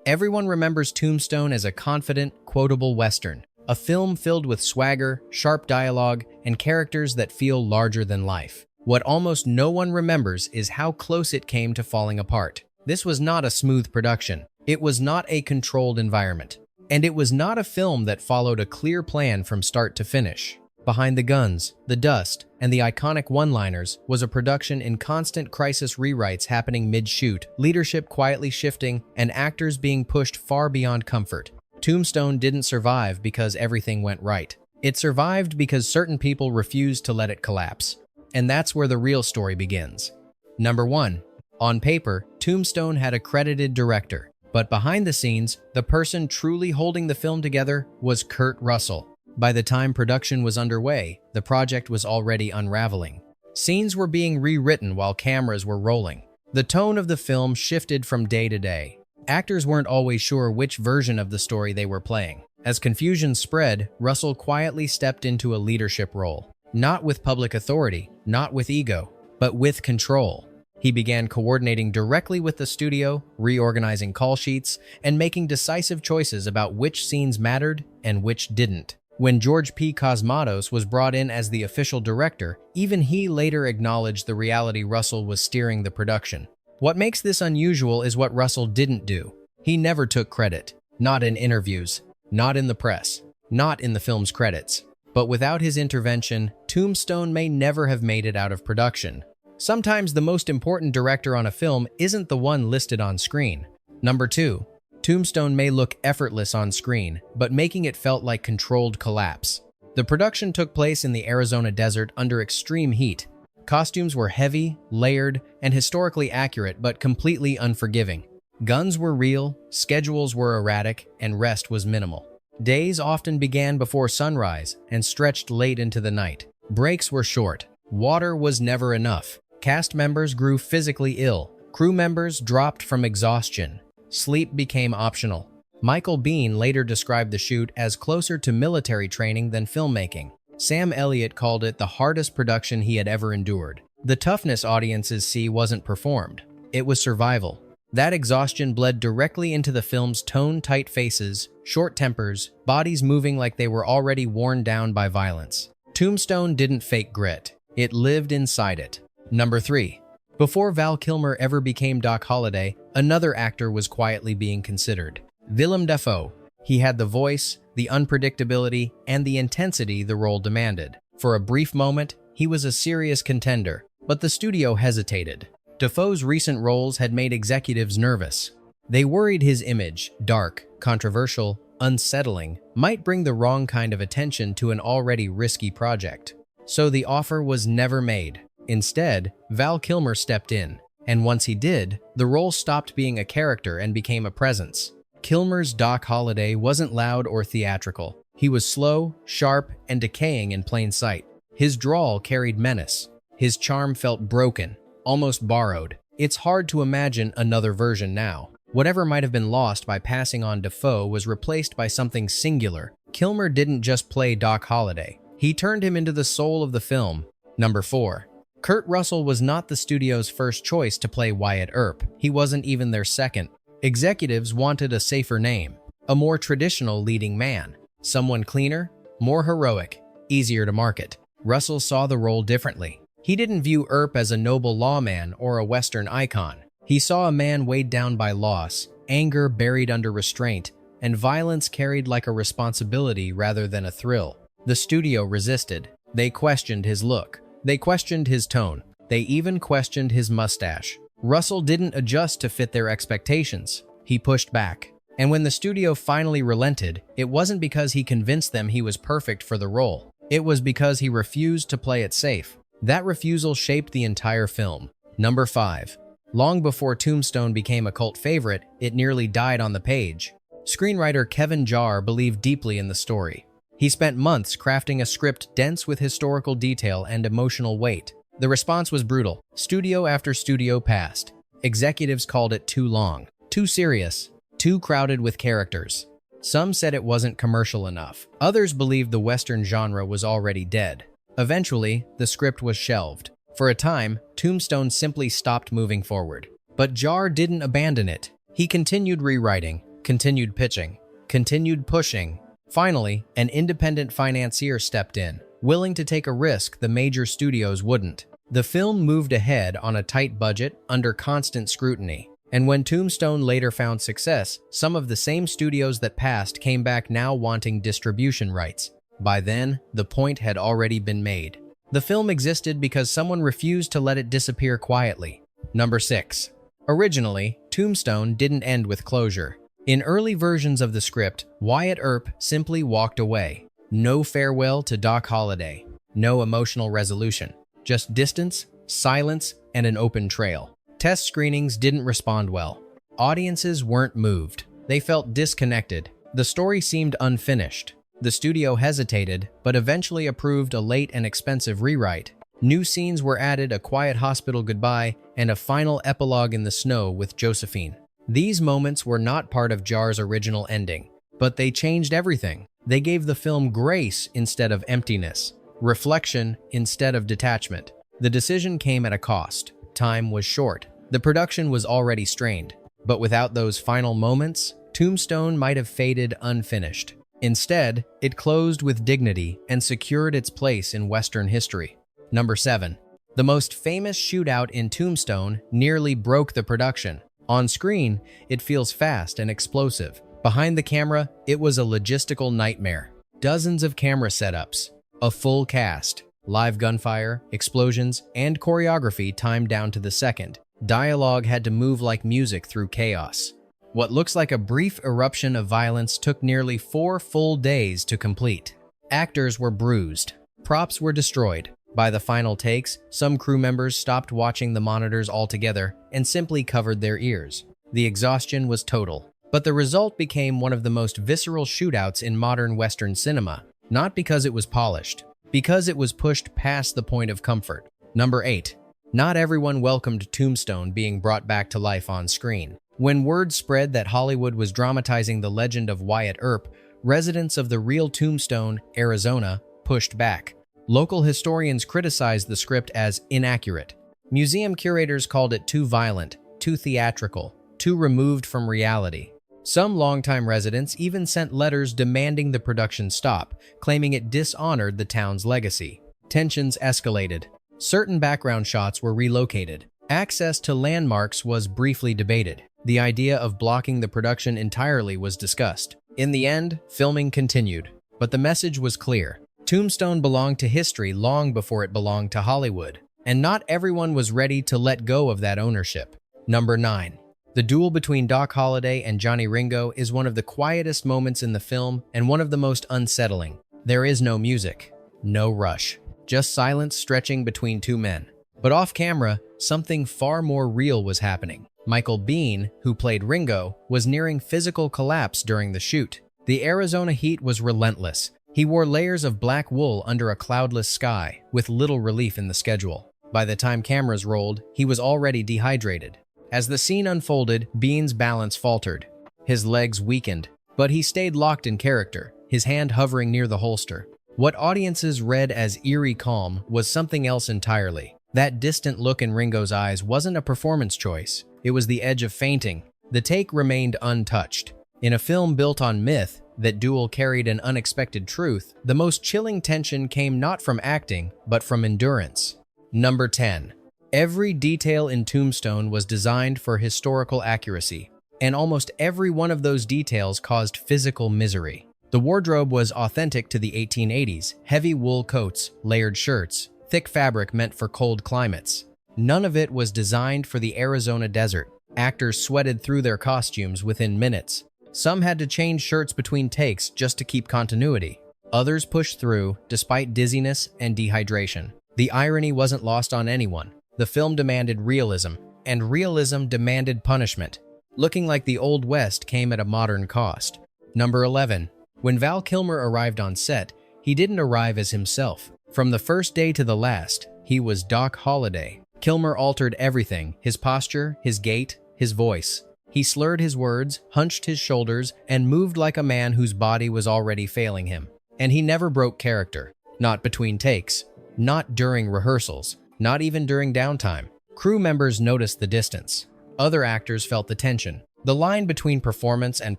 Everyone remembers Tombstone as a confident, quotable Western, a film filled with swagger, sharp dialogue, and characters that feel larger than life. What almost no one remembers is how close it came to falling apart. This was not a smooth production. It was not a controlled environment. And it was not a film that followed a clear plan from start to finish. Behind the guns, the dust, and the iconic one-liners was a production in constant crisis rewrites happening mid-shoot, leadership quietly shifting, and actors being pushed far beyond comfort. Tombstone didn't survive because everything went right. It survived because certain people refused to let it collapse. And that's where the real story begins. Number 1. On paper, Tombstone had a credited director. But behind the scenes, the person truly holding the film together was Kurt Russell. By the time production was underway, the project was already unraveling. Scenes were being rewritten while cameras were rolling. The tone of the film shifted from day to day. Actors weren't always sure which version of the story they were playing. As confusion spread, Russell quietly stepped into a leadership role. Not with public authority, not with ego, but with control. He began coordinating directly with the studio, reorganizing call sheets, and making decisive choices about which scenes mattered and which didn't. When George P. Cosmatos was brought in as the official director, even he later acknowledged the reality Russell was steering the production. What makes this unusual is what Russell didn't do. He never took credit. Not in interviews, not in the press, not in the film's credits. But without his intervention, Tombstone may never have made it out of production. Sometimes the most important director on a film isn't the one listed on screen. Number 2. Tombstone may look effortless on screen, but making it felt like controlled collapse. The production took place in the Arizona desert under extreme heat. Costumes were heavy, layered, and historically accurate, but completely unforgiving. Guns were real, schedules were erratic, and rest was minimal. Days often began before sunrise and stretched late into the night. Breaks were short. Water was never enough. Cast members grew physically ill. Crew members dropped from exhaustion. Sleep became optional. Michael Biehn later described the shoot as closer to military training than filmmaking. Sam Elliott called it the hardest production he had ever endured. The toughness audiences see wasn't performed. It was survival. That exhaustion bled directly into the film's tone-tight faces, short tempers, bodies moving like they were already worn down by violence. Tombstone didn't fake grit. It lived inside it. Number 3. Before Val Kilmer ever became Doc Holliday, another actor was quietly being considered. Willem Dafoe. He had the voice, the unpredictability, and the intensity the role demanded. For a brief moment, he was a serious contender, but the studio hesitated. Dafoe's recent roles had made executives nervous. They worried his image, dark, controversial, unsettling, might bring the wrong kind of attention to an already risky project. So the offer was never made. Instead, Val Kilmer stepped in, and once he did, the role stopped being a character and became a presence. Kilmer's Doc Holliday wasn't loud or theatrical. He was slow, sharp, and decaying in plain sight. His drawl carried menace. His charm felt broken, almost borrowed. It's hard to imagine another version now. Whatever might have been lost by passing on Dafoe was replaced by something singular. Kilmer didn't just play Doc Holliday. He turned him into the soul of the film. Number 4. Kurt Russell was not the studio's first choice to play Wyatt Earp. He wasn't even their second. Executives wanted a safer name, a more traditional leading man, someone cleaner, more heroic, easier to market. Russell saw the role differently. He didn't view Earp as a noble lawman or a Western icon. He saw a man weighed down by loss, anger buried under restraint, and violence carried like a responsibility rather than a thrill. The studio resisted. They questioned his look. They questioned his tone. They even questioned his mustache. Russell didn't adjust to fit their expectations. He pushed back. And when the studio finally relented, it wasn't because he convinced them he was perfect for the role. It was because he refused to play it safe. That refusal shaped the entire film. Number 5. Long before Tombstone became a cult favorite, it nearly died on the page. Screenwriter Kevin Jarre believed deeply in the story. He spent months crafting a script dense with historical detail and emotional weight. The response was brutal. Studio after studio passed. Executives called it too long, too serious, too crowded with characters. Some said it wasn't commercial enough. Others believed the Western genre was already dead. Eventually, the script was shelved. For a time, Tombstone simply stopped moving forward. But Jarre didn't abandon it. He continued rewriting, continued pitching, continued pushing. Finally, an independent financier stepped in, willing to take a risk the major studios wouldn't. The film moved ahead on a tight budget under constant scrutiny. And when Tombstone later found success, some of the same studios that passed came back now wanting distribution rights. By then, the point had already been made. The film existed because someone refused to let it disappear quietly. Number 6. Originally, Tombstone didn't end with closure. In early versions of the script, Wyatt Earp simply walked away. No farewell to Doc Holliday. No emotional resolution. Just distance, silence, and an open trail. Test screenings didn't respond well. Audiences weren't moved. They felt disconnected. The story seemed unfinished. The studio hesitated, but eventually approved a late and expensive rewrite. New scenes were added, a quiet hospital goodbye, and a final epilogue in the snow with Josephine. These moments were not part of Jar's original ending, but they changed everything. They gave the film grace instead of emptiness, reflection instead of detachment. The decision came at a cost. Time was short. The production was already strained, but without those final moments, Tombstone might have faded unfinished. Instead, it closed with dignity and secured its place in Western history. Number 7. The most famous shootout in Tombstone nearly broke the production. On screen, it feels fast and explosive. Behind the camera, it was a logistical nightmare. Dozens of camera setups, a full cast, live gunfire, explosions, and choreography timed down to the second. Dialogue had to move like music through chaos. What looks like a brief eruption of violence took nearly 4 full days to complete. Actors were bruised. Props were destroyed. By the final takes, some crew members stopped watching the monitors altogether and simply covered their ears. The exhaustion was total. But the result became one of the most visceral shootouts in modern Western cinema, not because it was polished, because it was pushed past the point of comfort. Number 8. Not everyone welcomed Tombstone being brought back to life on screen. When word spread that Hollywood was dramatizing the legend of Wyatt Earp, residents of the real Tombstone, Arizona, pushed back. Local historians criticized the script as inaccurate. Museum curators called it too violent, too theatrical, too removed from reality. Some longtime residents even sent letters demanding the production stop, claiming it dishonored the town's legacy. Tensions escalated. Certain background shots were relocated. Access to landmarks was briefly debated. The idea of blocking the production entirely was discussed. In the end, filming continued. But the message was clear. Tombstone belonged to history long before it belonged to Hollywood. And not everyone was ready to let go of that ownership. Number 9. The duel between Doc Holliday and Johnny Ringo is one of the quietest moments in the film and one of the most unsettling. There is no music, no rush, just silence stretching between two men. But off camera, something far more real was happening. Michael Biehn, who played Ringo, was nearing physical collapse during the shoot. The Arizona heat was relentless. He wore layers of black wool under a cloudless sky, with little relief in the schedule. By the time cameras rolled, he was already dehydrated. As the scene unfolded, Bihn's balance faltered. His legs weakened, but he stayed locked in character, his hand hovering near the holster. What audiences read as eerie calm was something else entirely. That distant look in Ringo's eyes wasn't a performance choice. It was the edge of fainting. The take remained untouched. In a film built on myth, that duel carried an unexpected truth. The most chilling tension came not from acting, but from endurance. Number 10. Every detail in Tombstone was designed for historical accuracy, and almost every one of those details caused physical misery. The wardrobe was authentic to the 1880s, heavy wool coats, layered shirts, thick fabric meant for cold climates. None of it was designed for the Arizona desert. Actors sweated through their costumes within minutes. Some had to change shirts between takes just to keep continuity. Others pushed through, despite dizziness and dehydration. The irony wasn't lost on anyone. The film demanded realism, and realism demanded punishment. Looking like the Old West came at a modern cost. Number 11. When Val Kilmer arrived on set, he didn't arrive as himself. From the first day to the last, he was Doc Holliday. Kilmer altered everything: his posture, his gait, his voice. He slurred his words, hunched his shoulders, and moved like a man whose body was already failing him. And he never broke character. Not between takes. Not during rehearsals. Not even during downtime. Crew members noticed the distance. Other actors felt the tension. The line between performance and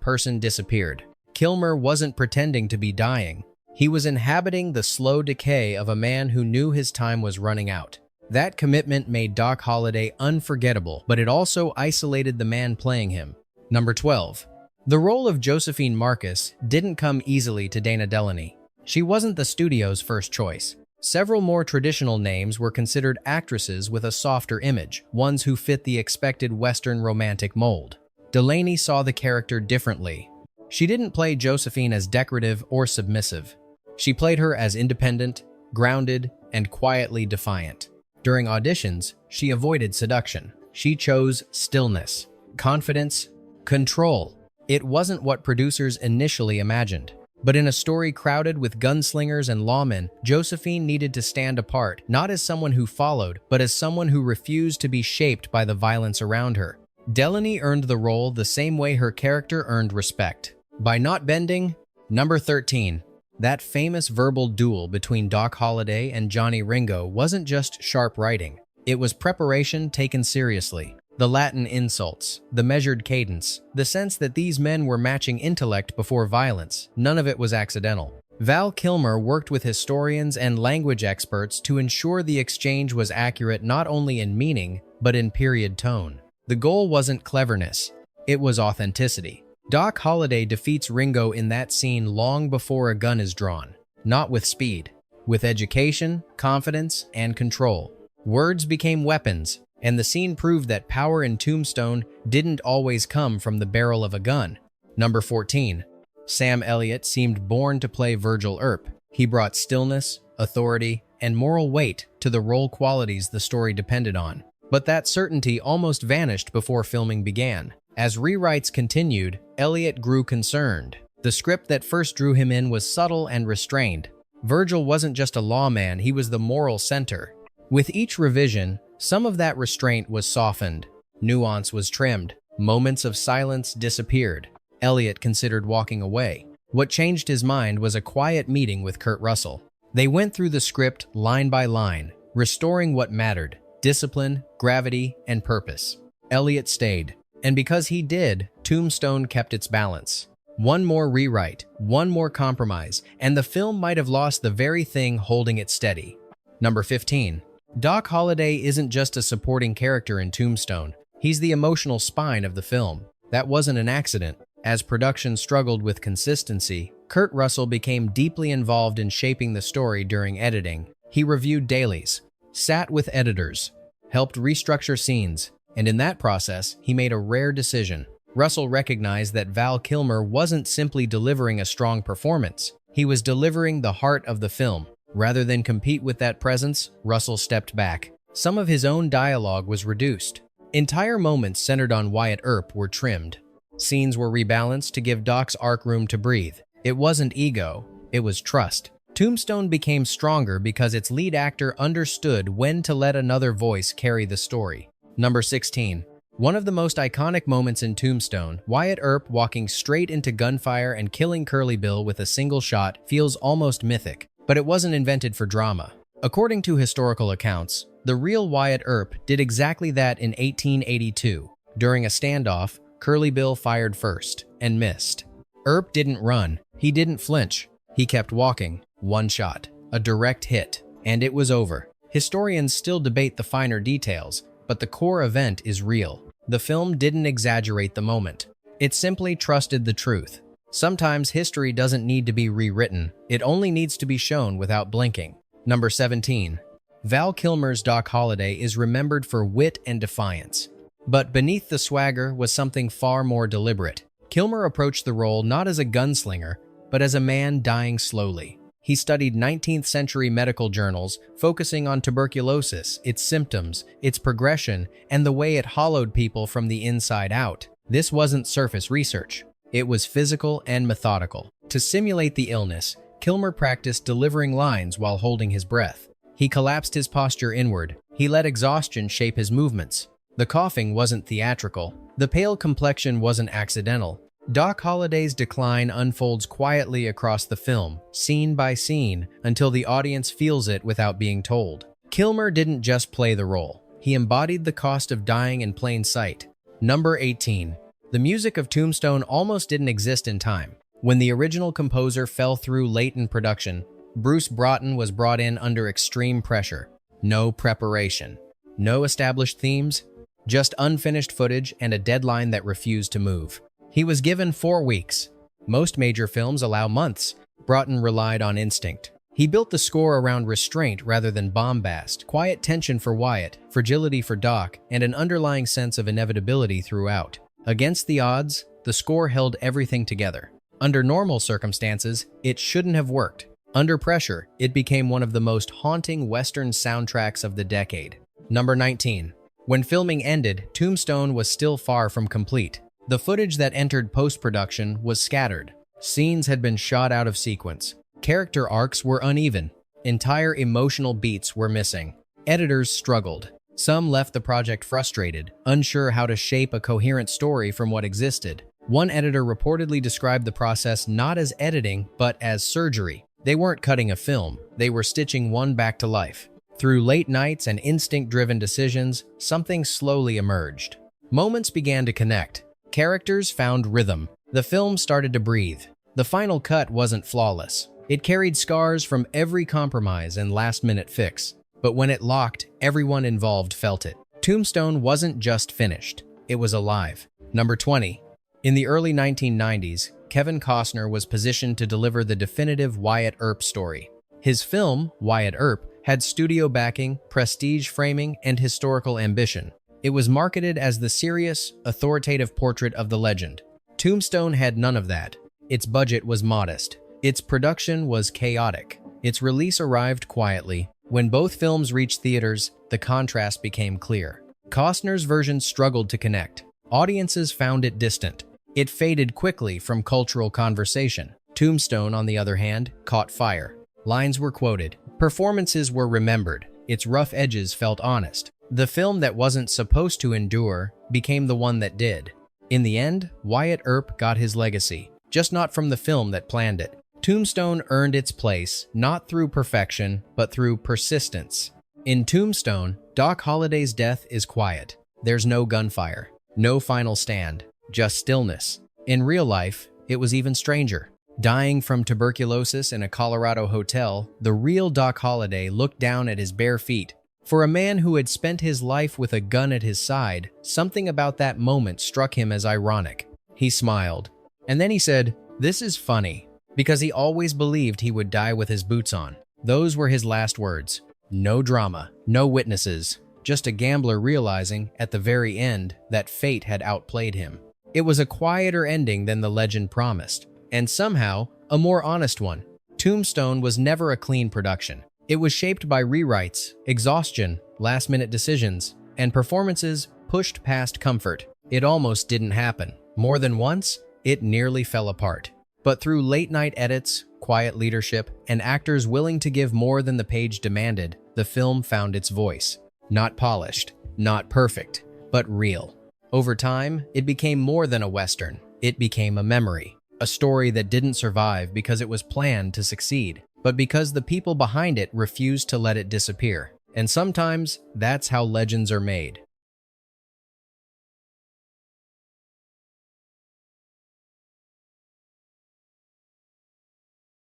person disappeared. Kilmer wasn't pretending to be dying. He was inhabiting the slow decay of a man who knew his time was running out. That commitment made Doc Holliday unforgettable, but it also isolated the man playing him. Number 12. The role of Josephine Marcus didn't come easily to Dana Delany. She wasn't the studio's first choice. Several more traditional names were considered actresses with a softer image, ones who fit the expected Western romantic mold. Delany saw the character differently. She didn't play Josephine as decorative or submissive. She played her as independent, grounded, and quietly defiant. During auditions, she avoided seduction. She chose stillness, confidence, control. It wasn't what producers initially imagined. But in a story crowded with gunslingers and lawmen, Josephine needed to stand apart, not as someone who followed, but as someone who refused to be shaped by the violence around her. Delany earned the role the same way her character earned respect. By not bending. Number 13. That famous verbal duel between Doc Holliday and Johnny Ringo wasn't just sharp writing. It was preparation taken seriously. The Latin insults, the measured cadence, the sense that these men were matching intellect before violence, none of it was accidental. Val Kilmer worked with historians and language experts to ensure the exchange was accurate not only in meaning, but in period tone. The goal wasn't cleverness, it was authenticity. Doc Holliday defeats Ringo in that scene long before a gun is drawn, not with speed, with education, confidence, and control. Words became weapons, and the scene proved that power in Tombstone didn't always come from the barrel of a gun. Number 14. Sam Elliott seemed born to play Virgil Earp. He brought stillness, authority, and moral weight to the role qualities the story depended on. But that certainty almost vanished before filming began. As rewrites continued, Elliott grew concerned. The script that first drew him in was subtle and restrained. Virgil wasn't just a lawman, he was the moral center. With each revision, some of that restraint was softened. Nuance was trimmed. Moments of silence disappeared. Elliott considered walking away. What changed his mind was a quiet meeting with Kurt Russell. They went through the script line by line, restoring what mattered: discipline, gravity, and purpose. Elliott stayed. And because he did, Tombstone kept its balance. One more rewrite, one more compromise, and the film might have lost the very thing holding it steady. Number 15. Doc Holliday isn't just a supporting character in Tombstone. He's the emotional spine of the film. That wasn't an accident. As production struggled with consistency, Kurt Russell became deeply involved in shaping the story during editing. He reviewed dailies, sat with editors, helped restructure scenes, and in that process, he made a rare decision. Russell recognized that Val Kilmer wasn't simply delivering a strong performance. He was delivering the heart of the film. Rather than compete with that presence, Russell stepped back. Some of his own dialogue was reduced. Entire moments centered on Wyatt Earp were trimmed. Scenes were rebalanced to give Doc's arc room to breathe. It wasn't ego, it was trust. Tombstone became stronger because its lead actor understood when to let another voice carry the story. Number 16. One of the most iconic moments in Tombstone, Wyatt Earp walking straight into gunfire and killing Curly Bill with a single shot, feels almost mythic. But it wasn't invented for drama. According to historical accounts, the real Wyatt Earp did exactly that in 1882. During a standoff, Curly Bill fired first and missed. Earp didn't run. He didn't flinch. He kept walking. One shot, a direct hit, and it was over. Historians still debate the finer details, but the core event is real. The film didn't exaggerate the moment. It simply trusted the truth. Sometimes history doesn't need to be rewritten. It only needs to be shown without blinking. Number 17. Val Kilmer's Doc Holliday is remembered for wit and defiance. But beneath the swagger was something far more deliberate. Kilmer approached the role not as a gunslinger, but as a man dying slowly. He studied 19th century medical journals, focusing on tuberculosis, its symptoms, its progression, and the way it hollowed people from the inside out. This wasn't surface research. It was physical and methodical. To simulate the illness, Kilmer practiced delivering lines while holding his breath. He collapsed his posture inward. He let exhaustion shape his movements. The coughing wasn't theatrical. The pale complexion wasn't accidental. Doc Holliday's decline unfolds quietly across the film, scene by scene, until the audience feels it without being told. Kilmer didn't just play the role. He embodied the cost of dying in plain sight. Number 18. The music of Tombstone almost didn't exist in time. When the original composer fell through late in production, Bruce Broughton was brought in under extreme pressure. No preparation. No established themes, just unfinished footage and a deadline that refused to move. He was given 4 weeks. Most major films allow months. Broughton relied on instinct. He built the score around restraint rather than bombast, quiet tension for Wyatt, fragility for Doc, and an underlying sense of inevitability throughout. Against the odds, the score held everything together. Under normal circumstances, it shouldn't have worked. Under pressure, it became one of the most haunting Western soundtracks of the decade. Number 19. When filming ended, Tombstone was still far from complete. The footage that entered post-production was scattered. Scenes had been shot out of sequence. Character arcs were uneven. Entire emotional beats were missing. Editors struggled. Some left the project frustrated, unsure how to shape a coherent story from what existed. One editor reportedly described the process not as editing, but as surgery. They weren't cutting a film, they were stitching one back to life. Through late nights and instinct-driven decisions, something slowly emerged. Moments began to connect. Characters found rhythm. The film started to breathe. The final cut wasn't flawless. It carried scars from every compromise and last-minute fix. But when it locked, everyone involved felt it. Tombstone wasn't just finished. It was alive. Number 20. In the early 1990s, Kevin Costner was positioned to deliver the definitive Wyatt Earp story. His film, Wyatt Earp, had studio backing, prestige framing, and historical ambition. It was marketed as the serious, authoritative portrait of the legend. Tombstone had none of that. Its budget was modest. Its production was chaotic. Its release arrived quietly. When both films reached theaters, the contrast became clear. Costner's version struggled to connect. Audiences found it distant. It faded quickly from cultural conversation. Tombstone, on the other hand, caught fire. Lines were quoted. Performances were remembered. Its rough edges felt honest. The film that wasn't supposed to endure became the one that did. In the end, Wyatt Earp got his legacy, just not from the film that planned it. Tombstone earned its place, not through perfection, but through persistence. In Tombstone, Doc Holliday's death is quiet. There's no gunfire, no final stand, just stillness. In real life, it was even stranger. Dying from tuberculosis in a Colorado hotel, the real Doc Holliday looked down at his bare feet. For a man who had spent his life with a gun at his side, something about that moment struck him as ironic. He smiled. And then he said, "This is funny," because he always believed he would die with his boots on. Those were his last words. No drama, no witnesses, just a gambler realizing, at the very end, that fate had outplayed him. It was a quieter ending than the legend promised, and somehow, a more honest one. Tombstone was never a clean production. It was shaped by rewrites, exhaustion, last-minute decisions, and performances pushed past comfort. It almost didn't happen. More than once, it nearly fell apart. But through late-night edits, quiet leadership, and actors willing to give more than the page demanded, the film found its voice. Not polished, not perfect, but real. Over time, it became more than a Western. It became a memory. A story that didn't survive because it was planned to succeed, but because the people behind it refused to let it disappear. And sometimes, that's how legends are made.